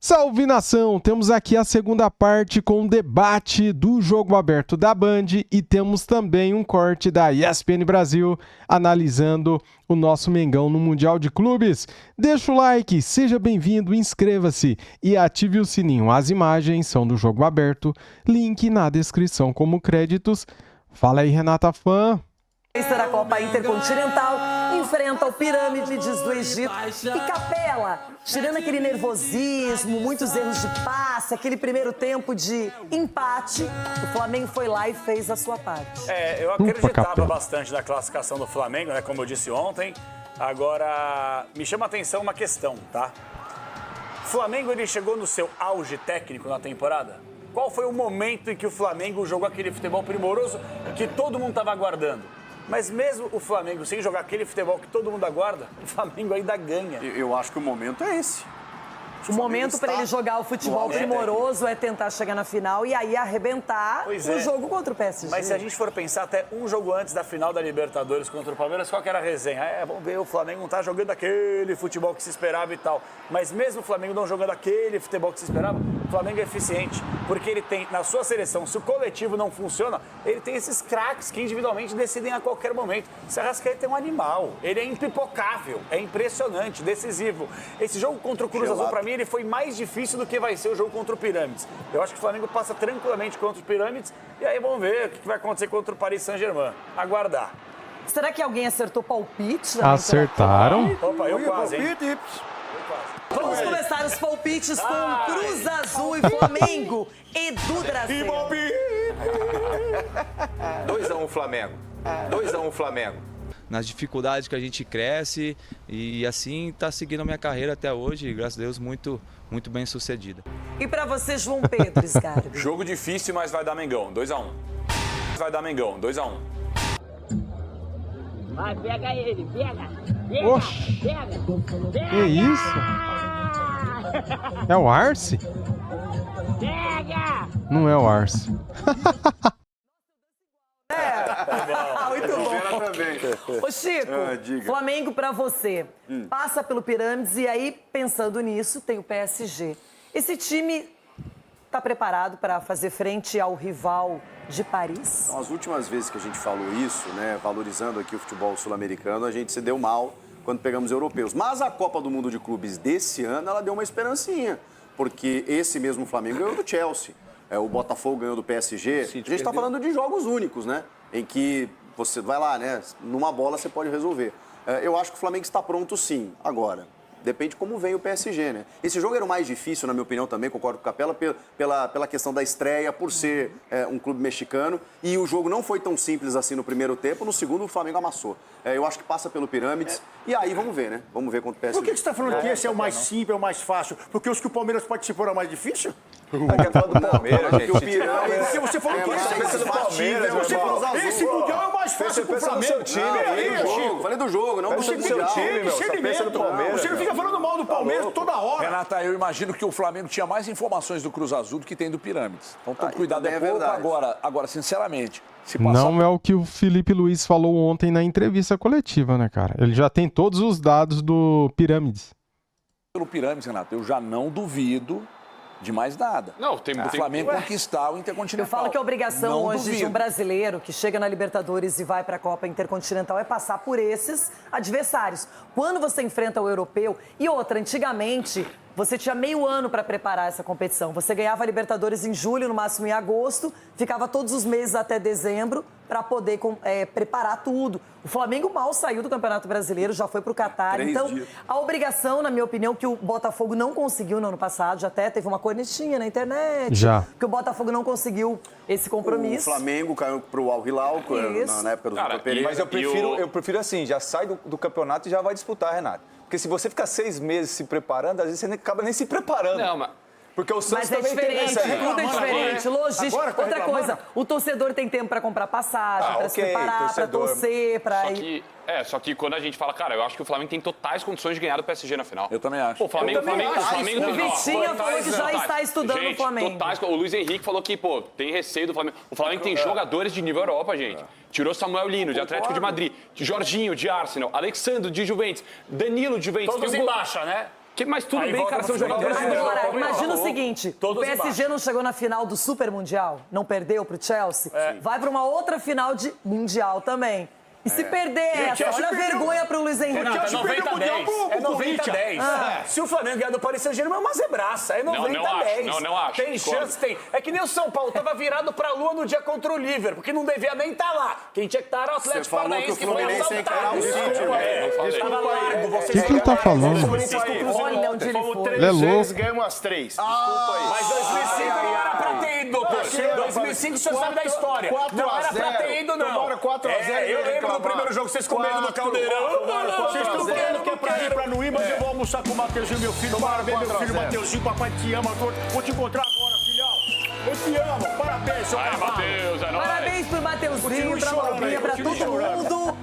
Salve, nação! Temos aqui a segunda parte com o debate do Jogo Aberto da Band e temos também um corte da ESPN Brasil analisando o nosso Mengão no Mundial de Clubes. Deixa o like, seja bem-vindo, inscreva-se e ative o sininho. As imagens são do Jogo Aberto, link na descrição como créditos. Fala aí, Renata Fã. Da Copa Intercontinental enfrenta o Pirâmides do Egito e Capela, tirando aquele nervosismo, muitos erros de passe, aquele primeiro tempo de empate, o Flamengo foi lá e fez a sua parte. Eu acreditava bastante na classificação do Flamengo, né, como eu disse ontem. Agora, me chama a atenção uma questão, tá? O Flamengo, ele chegou no seu auge técnico na temporada? Qual foi o momento em que o Flamengo jogou aquele futebol primoroso que todo mundo estava aguardando? Mas mesmo o Flamengo sem jogar aquele futebol que todo mundo aguarda, o Flamengo ainda ganha. Eu acho que o momento é esse. O momento para ele jogar o futebol primoroso é tentar chegar na final e aí arrebentar o jogo contra o PSG. Mas se a gente for pensar até um jogo antes da final da Libertadores contra o Palmeiras, qual que era a resenha? Vamos ver, o Flamengo não tá jogando aquele futebol que se esperava e tal. Mas mesmo o Flamengo não jogando aquele futebol que se esperava, o Flamengo é eficiente. Porque ele tem, na sua seleção, se o coletivo não funciona, ele tem esses craques que individualmente decidem a qualquer momento. Esse Arrascaeta é um animal. Ele é impipocável, é impressionante, decisivo. Esse jogo contra o Cruz Azul, pra mim, ele foi mais difícil do que vai ser o jogo contra o Pirâmides. Eu acho que o Flamengo passa tranquilamente contra o Pirâmides e aí vamos ver o que vai acontecer contra o Paris Saint-Germain. Aguardar. Será que alguém acertou palpite? Acertaram? Opa, eu quase, hein? Vamos começar os palpites com Cruz Azul e Flamengo. Edu Dracena. 2-1 Flamengo. 2-1 Flamengo. Nas dificuldades que a gente cresce e assim está seguindo a minha carreira até hoje, graças a Deus, muito bem sucedida. E para você, João Pedro Scarbi? Jogo difícil, mas vai dar Mengão, 2-1. Vai dar Mengão, 2-1. Vai, pega ele, pega. Oxi. Pega. Que isso? É o Arce? Pega. Não é o Arce. Muito bom. Ô Chico, Flamengo pra você. Passa pelo Pirâmides e aí, pensando nisso, tem o PSG. Esse time tá preparado para fazer frente ao rival de Paris? Então, as últimas vezes que a gente falou isso, né, valorizando aqui o futebol sul-americano, a gente se deu mal quando pegamos europeus. Mas a Copa do Mundo de Clubes desse ano, ela deu uma esperancinha. Porque esse mesmo Flamengo ganhou do Chelsea. O Botafogo ganhou do PSG. A gente está falando de jogos únicos, né? Em que você vai lá, né? Numa bola você pode resolver. Eu acho que o Flamengo está pronto sim. Agora, depende como vem o PSG, né? Esse jogo era o mais difícil, na minha opinião, também, concordo com o Capela, pela questão da estreia, por ser um clube mexicano. E o jogo não foi tão simples assim no primeiro tempo. No segundo, o Flamengo amassou. Eu acho que passa pelo Pirâmides. E aí, vamos ver, né? Vamos ver contra o PSG. Por que você está falando que esse é o mais simples, é o mais fácil? Porque os que o Palmeiras participou era mais difícil? Quer falar do Palmeiras, gente? O Pirâmides... Porque você falou que esse é o Palmeiras, Você falou, esse mundial é o mais fácil pro Flamengo. Falei do jogo, não do seu time, meu. Você fica falando mal do Palmeiras toda hora. Renata, eu imagino que o Flamengo tinha mais informações do Cruz Azul do que tem do Pirâmides. Então, todo cuidado é pouco agora, sinceramente. Se passar... Não é o que o Felipe Luiz falou ontem na entrevista coletiva, né, cara? Ele já tem todos os dados do Pirâmides. Pelo Pirâmides, Renato, eu já não duvido de mais nada. Não, tem o Flamengo conquistar o Intercontinental. Eu falo que a obrigação hoje de um brasileiro que chega na Libertadores e vai para a Copa Intercontinental é passar por esses adversários. Quando você enfrenta o europeu, e outra, antigamente, você tinha meio ano para preparar essa competição. Você ganhava a Libertadores em julho, no máximo em agosto, ficava todos os meses até dezembro para poder preparar tudo. O Flamengo mal saiu do Campeonato Brasileiro, já foi para o Catar. Então, a obrigação, na minha opinião, que o Botafogo não conseguiu no ano passado, já até teve uma cornetinha na internet, que o Botafogo não conseguiu esse compromisso. O Flamengo caiu para o Al Hilal na época do Vitor Pereira. Mas eu prefiro assim, já sai do campeonato e já vai disputar, Renato. Porque se você ficar 6 meses se preparando, às vezes você acaba nem se preparando. Não, mas... Porque o Santos também diferente, tem essa aí. tudo é diferente, logística. Outra coisa, o torcedor tem tempo para comprar passagem, para se preparar, para torcer, para ir... Só que quando a gente fala, cara, eu acho que o Flamengo tem totais condições de ganhar do PSG na final. Eu também acho. Pô, o Flamengo tem... O Vitinha falou que já está estudando o Flamengo. Totais, o Luiz Henrique falou que, pô, tem receio do Flamengo. O Flamengo tem jogadores de nível Europa, gente. Tirou Samuel Lino, de Atlético de Madrid, de Jorginho, de Arsenal, Alexandre, de Juventus, Danilo, de Juventus. Todos em baixa, né? Mas tudo Aí bem, volta cara, são pro jogadores de jogador. Agora, Todos imagina o embaixo. seguinte, Todos o PSG embaixo. não chegou na final do Super Mundial, não perdeu pro Chelsea, vai pra uma outra final de Mundial também. E se perder Gente, essa, olha a vergonha pro Luiz Henrique. Renato, é 90-10. É 90-10. Se o Flamengo ganhar do Paris Saint-Germain, é uma zebraça. É 90-10. Não acho. Tem chance, tem. É que nem o São Paulo tava virado pra lua no dia contra o Liverpool, porque não devia nem estar lá. Quem tinha que estar era o Atlético Você falou Paranaense, que o Fluminense ia encarar o City, Tava largo. O que ele tá falando? Olha onde ele foi. Ele é louco. ganhamos as 3. Mas 2005 não era pra ter ido, doutor. 2005 o senhor sabe da história. Não era pra ter ido, não. Tomaram 4 a 0. Eu lembro do primeiro jogo, vocês com medo do Caldeirão. Vocês estão querendo que é pra ir pra não ir, mas eu vou almoçar com o Mateuzinho, meu filho. Parabéns, meu filho Mateuzinho. Papai te ama. Vou te encontrar agora, filhão. Eu te amo. Parabéns, seu Vai, cavalo. Matheus, é nóis. Parabéns pro Mateuzinho, Continue pra chorando Lobinha, aí, pra continue todo chorando. mundo.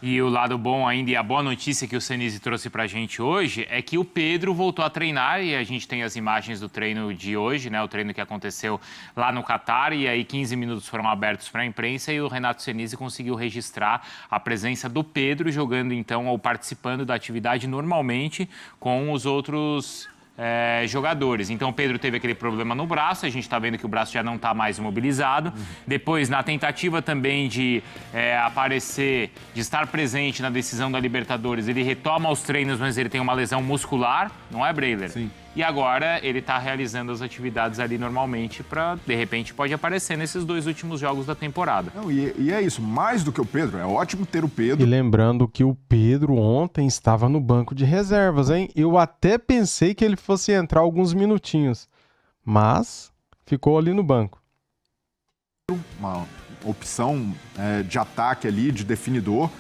E o lado bom ainda e a boa notícia que o Senise trouxe pra gente hoje é que o Pedro voltou a treinar e a gente tem as imagens do treino de hoje, né? O treino que aconteceu lá no Catar e aí 15 minutos foram abertos para a imprensa e o Renato Senise conseguiu registrar a presença do Pedro jogando então ou participando da atividade normalmente com os outros jogadores. Então o Pedro teve aquele problema no braço, a gente está vendo que o braço já não está mais imobilizado. Depois, na tentativa também de aparecer, de estar presente na decisão da Libertadores, ele retoma os treinos, mas ele tem uma lesão muscular, não é, Breiler? Sim. E agora ele está realizando as atividades ali normalmente para, de repente, pode aparecer nesses 2 últimos jogos da temporada. Não, e é isso, mais do que o Pedro, é ótimo ter o E Pedro. lembrando que o Pedro ontem estava no banco de reservas, hein? Eu até pensei que ele fosse entrar alguns minutinhos, mas ficou ali no banco. Uma opção de ataque ali, de definidor.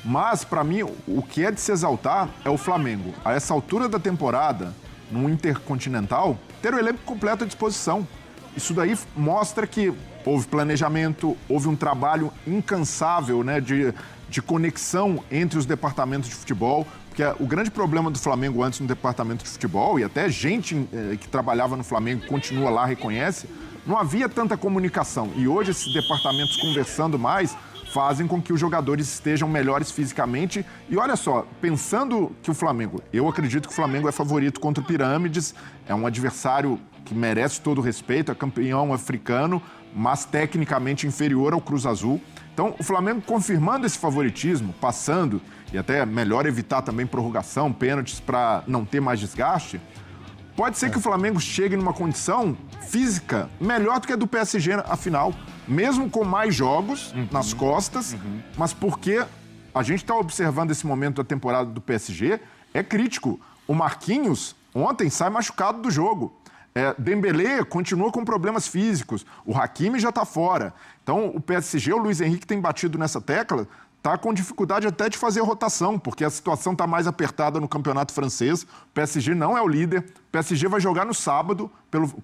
Mas, para mim, o que é de se exaltar é o Flamengo. A essa altura da temporada, no Intercontinental, ter o elenco completo à disposição. Isso daí mostra que houve planejamento, houve um trabalho incansável, né, de conexão entre os departamentos de futebol. Porque o grande problema do Flamengo antes no departamento de futebol, e até gente que trabalhava no Flamengo continua lá, reconhece, não havia tanta comunicação. E hoje esses departamentos conversando mais fazem com que os jogadores estejam melhores fisicamente. E olha só, pensando que o Flamengo, eu acredito que o Flamengo é favorito contra o Pirâmides, é um adversário que merece todo o respeito, é campeão africano, mas tecnicamente inferior ao Cruz Azul. Então, o Flamengo confirmando esse favoritismo, passando, e até melhor evitar também prorrogação, pênaltis para não ter mais desgaste, pode ser que o Flamengo chegue numa condição física melhor do que a do PSG, afinal, mesmo com mais jogos nas costas, mas porque a gente está observando esse momento da temporada do PSG, é crítico. O Marquinhos ontem sai machucado do jogo. Dembélé continua com problemas físicos. O Hakimi já está fora. Então, o PSG, o Luiz Henrique tem batido nessa tecla, está com dificuldade até de fazer rotação, porque a situação está mais apertada no campeonato francês. O PSG não é o líder. O PSG vai jogar no sábado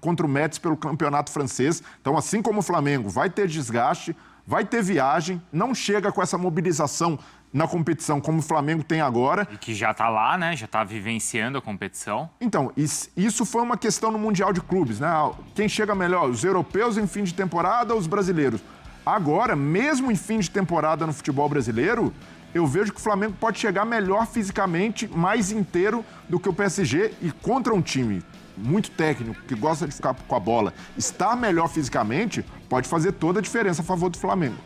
contra o Metz pelo campeonato francês. Então, assim como o Flamengo, vai ter desgaste, vai ter viagem, não chega com essa mobilização na competição como o Flamengo tem agora. E que já está lá, né? Já está vivenciando a competição. Então, isso foi uma questão no Mundial de Clubes, né? Quem chega melhor, os europeus em fim de temporada ou os brasileiros? Agora, mesmo em fim de temporada no futebol brasileiro, eu vejo que o Flamengo pode chegar melhor fisicamente, mais inteiro do que o PSG e contra um time muito técnico, que gosta de ficar com a bola, estar melhor fisicamente, pode fazer toda a diferença a favor do Flamengo.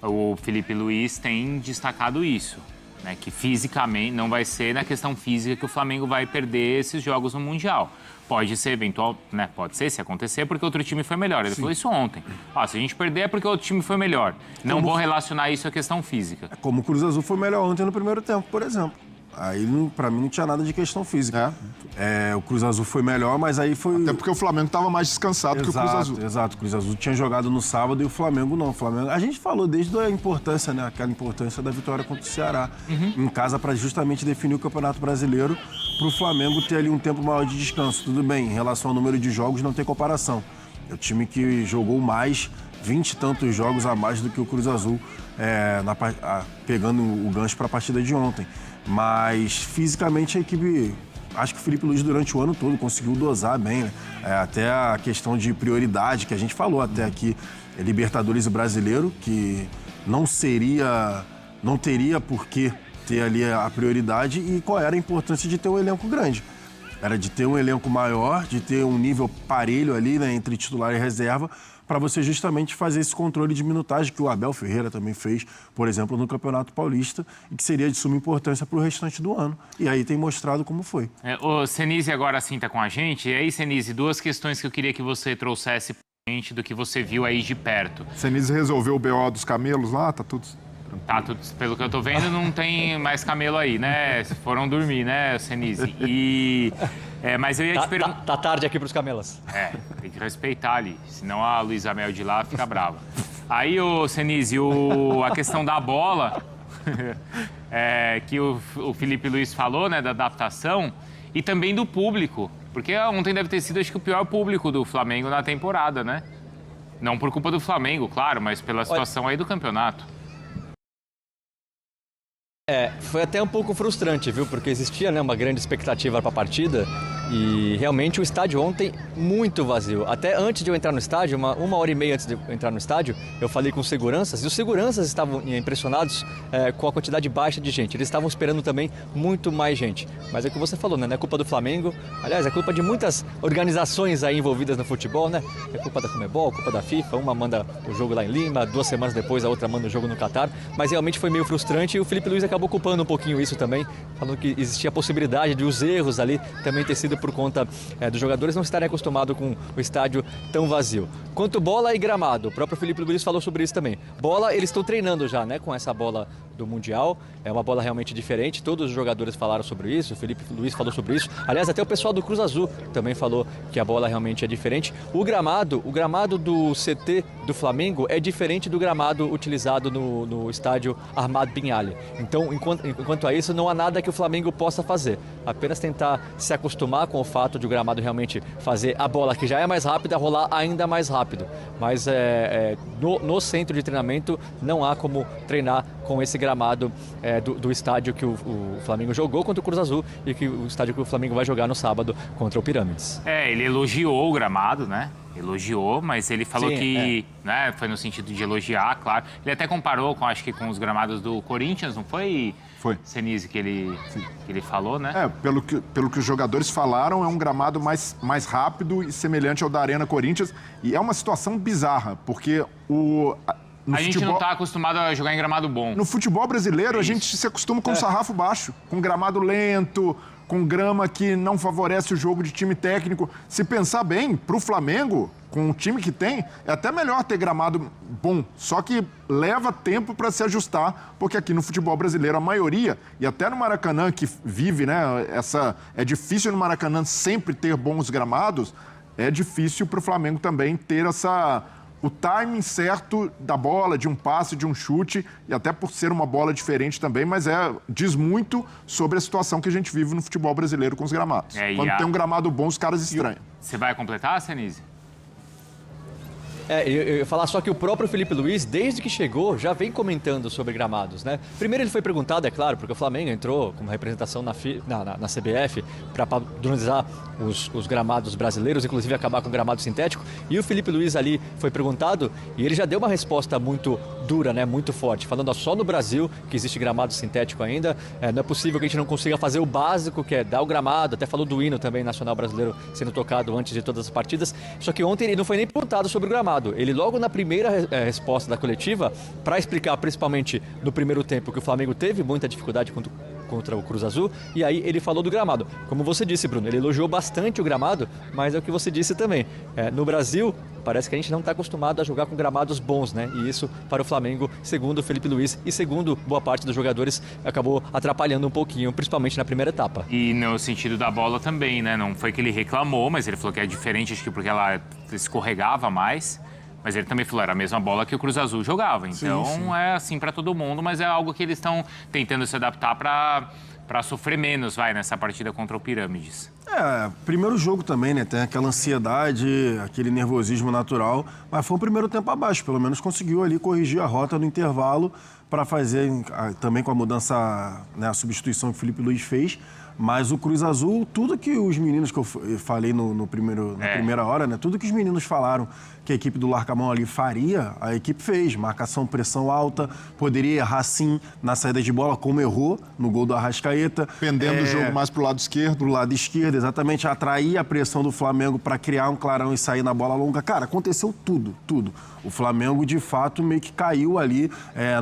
O Felipe Luiz tem destacado isso, né? Que fisicamente não vai ser na questão física que o Flamengo vai perder esses jogos no Mundial. Pode ser eventual, né? Pode ser, se acontecer, porque outro time foi melhor. Ele falou isso ontem. Se a gente perder é porque outro time foi melhor. Não vou relacionar isso à questão física. Como o Cruz Azul foi melhor ontem no primeiro tempo, por exemplo. Aí, pra mim, não tinha nada de questão física. O Cruz Azul foi melhor, mas aí foi... Até porque o Flamengo estava mais descansado que o Cruz Azul. Exato, o Cruz Azul tinha jogado no sábado e o Flamengo não. A gente falou desde a importância, né? Aquela importância da vitória contra o Ceará. Em casa, para justamente definir o Campeonato Brasileiro, para o Flamengo ter ali um tempo maior de descanso. Tudo bem, em relação ao número de jogos, não tem comparação. É o time que jogou mais, 20 e tantos jogos a mais do que o Cruz Azul, pegando o gancho para a partida de ontem. Mas, fisicamente, a equipe... Acho que o Felipe Luiz, durante o ano todo, conseguiu dosar bem, né? Até a questão de prioridade, que a gente falou até aqui, Libertadores e Brasileiro, que não teria por que ter ali a prioridade e qual era a importância de ter um elenco grande. Era de ter um elenco maior, de ter um nível parelho ali, né, entre titular e reserva, para você justamente fazer esse controle de minutagem que o Abel Ferreira também fez, por exemplo, no Campeonato Paulista, e que seria de suma importância para o restante do ano. E aí tem mostrado como foi. O Senise agora sim está com a gente. E aí, Senise, duas questões que eu queria que você trouxesse para a gente do que você viu aí de perto. Senise resolveu o BO dos camelos lá? Tá tudo... Tá, pelo que eu tô vendo, não tem mais camelo aí, né? Foram dormir, né, Senise? Mas eu ia te perguntar... Tá tarde aqui pros camelas. Tem que respeitar ali, senão a Luísa Mel de lá fica brava. Aí, Senise, a questão da bola, que o Felipe Luiz falou, né, da adaptação, e também do público, porque ontem deve ter sido, acho que, o pior público do Flamengo na temporada, né? Não por culpa do Flamengo, claro, mas pela situação aí do campeonato. Foi até um pouco frustrante, viu? Porque existia, né, uma grande expectativa para a partida e realmente o estádio ontem muito vazio. Até antes de eu entrar no estádio, uma hora e meia antes de eu entrar no estádio, eu falei com seguranças e os seguranças estavam impressionados com a quantidade baixa de gente. Eles estavam esperando também muito mais gente. Mas é o que você falou, né? Não é culpa do Flamengo. Aliás, é culpa de muitas organizações aí envolvidas no futebol, né? É culpa da Conmebol, culpa da FIFA. Uma manda o jogo lá em Lima, 2 semanas depois a outra manda o jogo no Catar. Mas realmente foi meio frustrante e o Felipe Luiz acabou culpando um pouquinho isso também, falando que existia a possibilidade de os erros ali também ter sido por conta dos jogadores não estarem acostumados com o estádio tão vazio. Quanto bola e gramado, o próprio Felipe Luiz falou sobre isso também. Bola, eles estão treinando já, né, com essa bola do Mundial, é uma bola realmente diferente, todos os jogadores falaram sobre isso, o Felipe Luiz falou sobre isso, aliás, até o pessoal do Cruz Azul também falou que a bola realmente é diferente. O gramado do CT do Flamengo é diferente do gramado utilizado no estádio Ahmad Bin Ali. Então, enquanto a isso, não há nada que o Flamengo possa fazer, apenas tentar se acostumar com o fato de o gramado realmente fazer a bola, que já é mais rápida, rolar ainda mais rápido. Mas no centro de treinamento não há como treinar com esse gramado do estádio que o Flamengo jogou contra o Cruz Azul e que o estádio que o Flamengo vai jogar no sábado contra o Pirâmides. Ele elogiou o gramado, né? Elogiou, mas ele falou que né, foi no sentido de elogiar, claro. Ele até comparou acho que com os gramados do Corinthians, não foi? Foi. Senise, que ele falou, né? Pelo que os jogadores falaram, é um gramado mais rápido e semelhante ao da Arena Corinthians. E é uma situação bizarra, porque a gente não está acostumado a jogar em gramado bom. No futebol brasileiro, a gente se acostuma com sarrafo baixo, com gramado lento, com grama que não favorece o jogo de time técnico. Se pensar bem, para o Flamengo, com o time que tem, é até melhor ter gramado bom. Só que leva tempo para se ajustar, porque aqui no futebol brasileiro a maioria, e até no Maracanã, que vive, né, é difícil no Maracanã sempre ter bons gramados, é difícil para o Flamengo também ter o timing certo da bola, de um passe, de um chute, e até por ser uma bola diferente também, mas diz muito sobre a situação que a gente vive no futebol brasileiro com os gramados. Quando tem um gramado bom, os caras estranham. Você vai completar, Senise? Eu ia falar só que o próprio Felipe Luiz, desde que chegou, já vem comentando sobre gramados, né? Primeiro ele foi perguntado, é claro, porque o Flamengo entrou como representação na CBF para padronizar os gramados brasileiros, inclusive acabar com o gramado sintético. E o Felipe Luiz ali foi perguntado e ele já deu uma resposta muito dura, né? Muito forte, falando só no Brasil que existe gramado sintético ainda. Não é possível que a gente não consiga fazer o básico, que é dar o gramado. Até falou do hino também nacional brasileiro sendo tocado antes de todas as partidas. Só que ontem ele não foi nem perguntado sobre o gramado. Ele logo na primeira resposta da coletiva, para explicar principalmente no primeiro tempo que o Flamengo teve muita dificuldade contra o Cruz Azul, e aí ele falou do gramado. Como você disse, Bruno, ele elogiou bastante o gramado, mas é o que você disse também. No Brasil, parece que a gente não está acostumado a jogar com gramados bons, né? E isso, para o Flamengo, segundo o Felipe Luiz e segundo boa parte dos jogadores, acabou atrapalhando um pouquinho, principalmente na primeira etapa. E no sentido da bola também, né? Não foi que ele reclamou, mas ele falou que é diferente, acho que porque ela escorregava mais. Mas ele também falou, era a mesma bola que o Cruz Azul jogava. Então, sim. É assim para todo mundo, mas é algo que eles estão tentando se adaptar para sofrer menos, nessa partida contra o Pirâmides. Primeiro jogo também, né? Tem aquela ansiedade, aquele nervosismo natural, mas foi um primeiro tempo abaixo. Pelo menos conseguiu ali corrigir a rota no intervalo para fazer, também com a mudança, né, a substituição que o Felipe Luiz fez, Mas o Cruz Azul, tudo que os meninos que eu falei na primeira hora, né? Tudo que os meninos falaram que a equipe do Larcamão ali faria, a equipe fez. Marcação, pressão alta, poderia errar sim na saída de bola, como errou no gol do Arrascaeta. Pendendo o jogo mais pro lado esquerdo. Pro lado esquerdo, exatamente. Atrair a pressão do Flamengo para criar um clarão e sair na bola longa. Cara, aconteceu tudo. O Flamengo, de fato, meio que caiu ali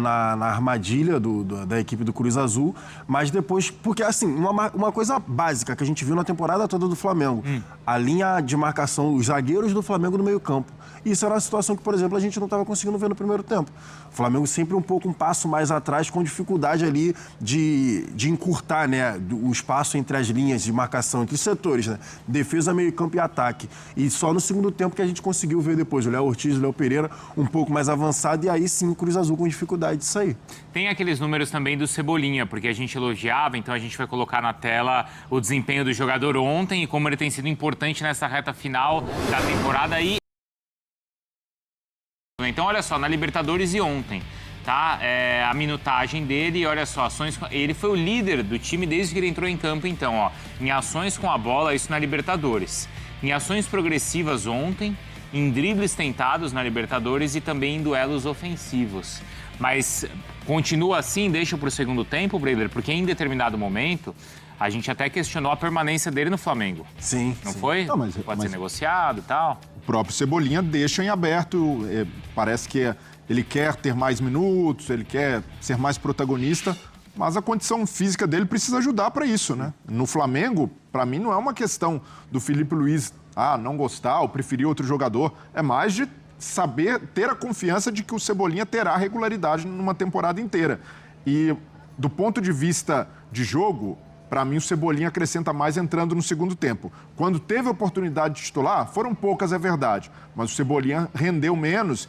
na armadilha da equipe do Cruz Azul. Mas depois, porque assim, uma coisa básica que a gente viu na temporada toda do Flamengo. A linha de marcação, os zagueiros do Flamengo no meio-campo. Isso era uma situação que, por exemplo, a gente não estava conseguindo ver no primeiro tempo. O Flamengo sempre um passo mais atrás, com dificuldade ali de encurtar, né, o espaço entre as linhas de marcação, entre os setores, né? Defesa, meio-campo e ataque. E só no segundo tempo que a gente conseguiu ver depois o Léo Ortiz e o Léo Pereira um pouco mais avançado, e aí sim o Cruz Azul com dificuldade de sair. Tem aqueles números também do Cebolinha, porque a gente elogiava, então a gente vai colocar na tela o desempenho do jogador ontem e como ele tem sido importante nessa reta final da temporada. Então, olha só, na Libertadores e ontem, tá? A minutagem dele, olha só, ele foi o líder do time desde que ele entrou em campo, então, ó, em ações com a bola, isso na Libertadores. Em ações progressivas ontem, em dribles tentados na Libertadores e também em duelos ofensivos. Mas continua assim, deixa pro segundo tempo, Breiler, porque em determinado momento a gente até questionou a permanência dele no Flamengo. Sim. Não foi? Não, Pode ser negociado e tal. O próprio Cebolinha deixa em aberto, parece que ele quer ter mais minutos, ele quer ser mais protagonista, mas a condição física dele precisa ajudar para isso, né? No Flamengo, para mim, não é uma questão do Felipe Luiz não gostar ou preferir outro jogador, é mais de saber, ter a confiança de que o Cebolinha terá regularidade numa temporada inteira. E do ponto de vista de jogo, para mim o Cebolinha acrescenta mais entrando no segundo tempo. Quando teve a oportunidade de titular, foram poucas, é verdade, mas o Cebolinha rendeu menos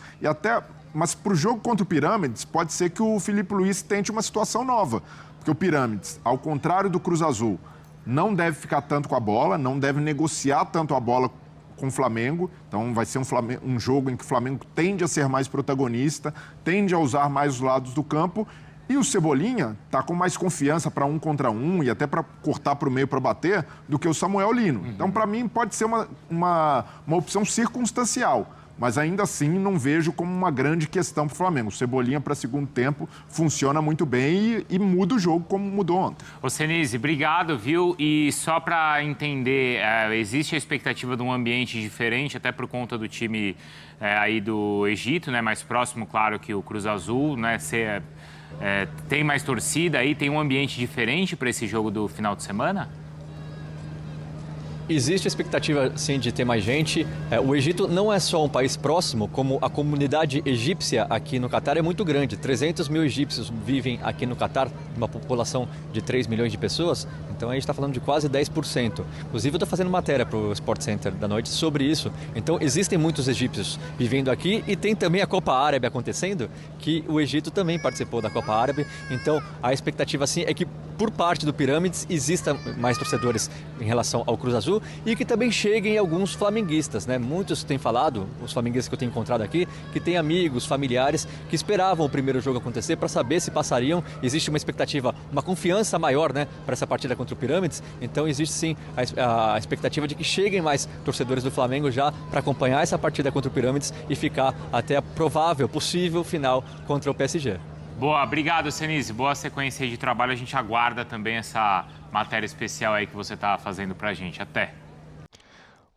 mas para o jogo contra o Pirâmides, pode ser que o Felipe Luiz tente uma situação nova, porque o Pirâmides, ao contrário do Cruz Azul, não deve ficar tanto com a bola, não deve negociar tanto a bola com o Flamengo, então vai ser um jogo em que o Flamengo tende a ser mais protagonista, tende a usar mais os lados do campo, e o Cebolinha está com mais confiança para 1 contra 1 e até para cortar para o meio para bater do que o Samuel Lino. Então, para mim, pode ser uma opção circunstancial, mas ainda assim não vejo como uma grande questão para o Flamengo. O Cebolinha para segundo tempo funciona muito bem e muda o jogo como mudou ontem. Ô Senise, obrigado, viu? E só para entender, existe a expectativa de um ambiente diferente, até por conta do time aí do Egito, né? Mais próximo, claro, que o Cruz Azul, né? Tem mais torcida aí, tem um ambiente diferente para esse jogo do final de semana? Existe a expectativa, sim, de ter mais gente. O Egito não é só um país próximo, como a comunidade egípcia aqui no Catar é muito grande. 300 mil egípcios vivem aqui no Catar, uma população de 3 milhões de pessoas. Então a gente está falando de quase 10%. Inclusive eu estou fazendo matéria para o Sport Center da noite sobre isso. Então existem muitos egípcios vivendo aqui e tem também a Copa Árabe acontecendo, que o Egito também participou da Copa Árabe. Então a expectativa, sim, é que por parte do Pirâmides exista mais torcedores em relação ao Cruz Azul e que também cheguem alguns flamenguistas, né? Muitos têm falado, os flamenguistas que eu tenho encontrado aqui, que têm amigos, familiares que esperavam o primeiro jogo acontecer para saber se passariam. Existe uma expectativa, uma confiança maior, né, para essa partida contra o Pirâmides. Então existe sim a expectativa de que cheguem mais torcedores do Flamengo já para acompanhar essa partida contra o Pirâmides e ficar até a provável, possível final contra o PSG. Boa, obrigado, Senise. Boa sequência aí de trabalho. A gente aguarda também essa matéria especial aí que você está fazendo pra gente. Até.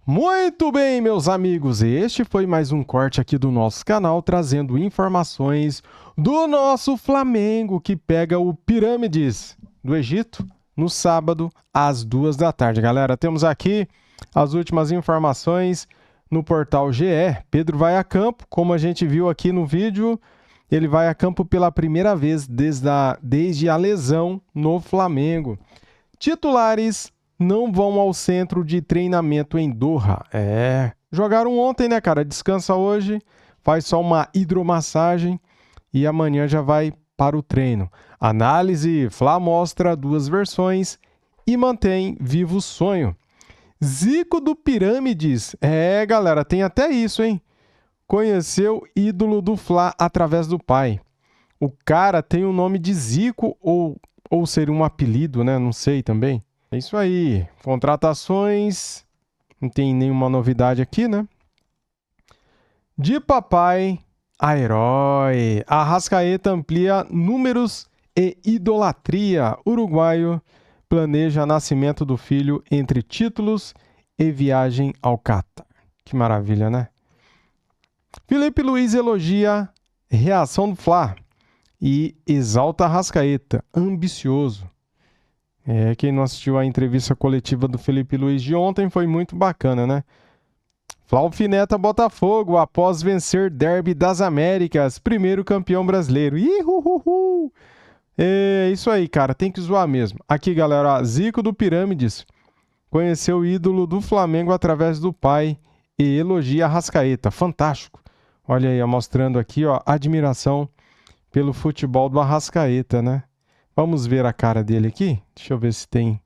Muito bem, meus amigos. Este foi mais um corte aqui do nosso canal, trazendo informações do nosso Flamengo, que pega o Pirâmides do Egito no sábado, às 14h. Galera, temos aqui as últimas informações no portal GE. Pedro vai a campo, como a gente viu aqui no vídeo. Ele vai a campo pela primeira vez desde a lesão no Flamengo. Titulares não vão ao centro de treinamento em Doha. Jogaram ontem, né, cara? Descansa hoje, faz só uma hidromassagem e amanhã já vai para o treino. Análise Fla mostra 2 versões e mantém vivo o sonho. Zico do Pirâmides. Galera, tem até isso, hein? Conheceu ídolo do Fla através do pai. O cara tem o nome de Zico ou seria um apelido, né? Não sei também. É isso aí. Contratações. Não tem nenhuma novidade aqui, né? De papai a herói. Arrascaeta amplia números e idolatria. Uruguaio planeja nascimento do filho entre títulos e viagem ao Catar. Que maravilha, né? Felipe Luiz elogia reação do Fla e exalta Arrascaeta, ambicioso. Quem não assistiu à entrevista coletiva do Felipe Luiz de ontem foi muito bacana, né? Fla alfineta Botafogo após vencer Derby das Américas, primeiro campeão brasileiro. Ihuhuhu! É isso aí, cara, tem que zoar mesmo. Aqui, galera, ó, Zico do Pirâmides conheceu o ídolo do Flamengo através do pai e elogia Arrascaeta. Fantástico. Olha aí, ó, mostrando aqui, ó, admiração pelo futebol do Arrascaeta, né? Vamos ver a cara dele aqui. Deixa eu ver se tem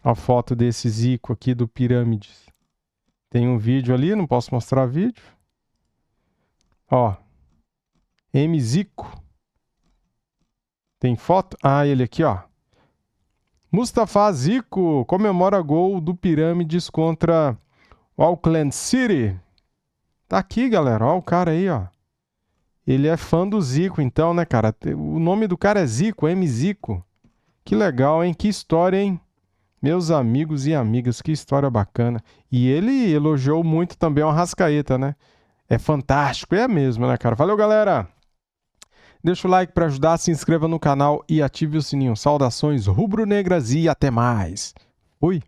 a foto desse Zico aqui do Pirâmides. Tem um vídeo ali, não posso mostrar vídeo. Ó, M Zico. Tem foto? Ah, ele aqui, ó. Mustafa Zico comemora gol do Pirâmides contra o Auckland City. Tá aqui, galera. Ó o cara aí, ó. Ele é fã do Zico, então, né, cara? O nome do cara é Zico, M Zico. Que legal, hein? Que história, hein? Meus amigos e amigas, que história bacana. E ele elogiou muito também o Arrascaeta, né? É fantástico, é mesmo, né, cara? Valeu, galera! Deixa o like para ajudar, se inscreva no canal e ative o sininho. Saudações rubro-negras e até mais. Fui!